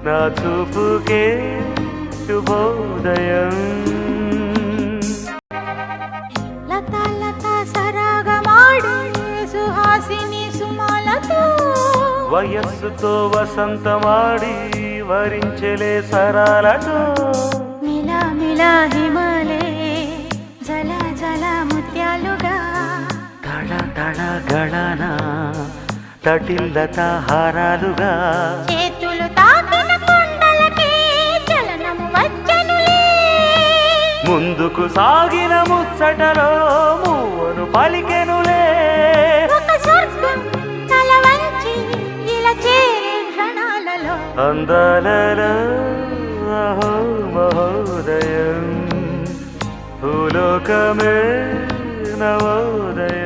నా చూపుకే శుభోదయం. లత లత సరాగమాడే సుహాసిని సుమాలతో వయస్సుతో వసంతమాడి వరించెలే సరాలతో మిలా మిలా హిమాలే జల జల ముత్యాలుగా తళ తళ గళన తటిల్లత హారాలుగా చేతులు తాకిన కొండలకే చలనము వచ్చనులే. ముందుకు సాగిన ముచ్చటలో మూవను పలికెనులే. ఒక స్వర్గం తల వంచి ఇలా చేరే క్షణాలలో అందాలలో అహో మహోదయం భూలోకమే నవోదయం.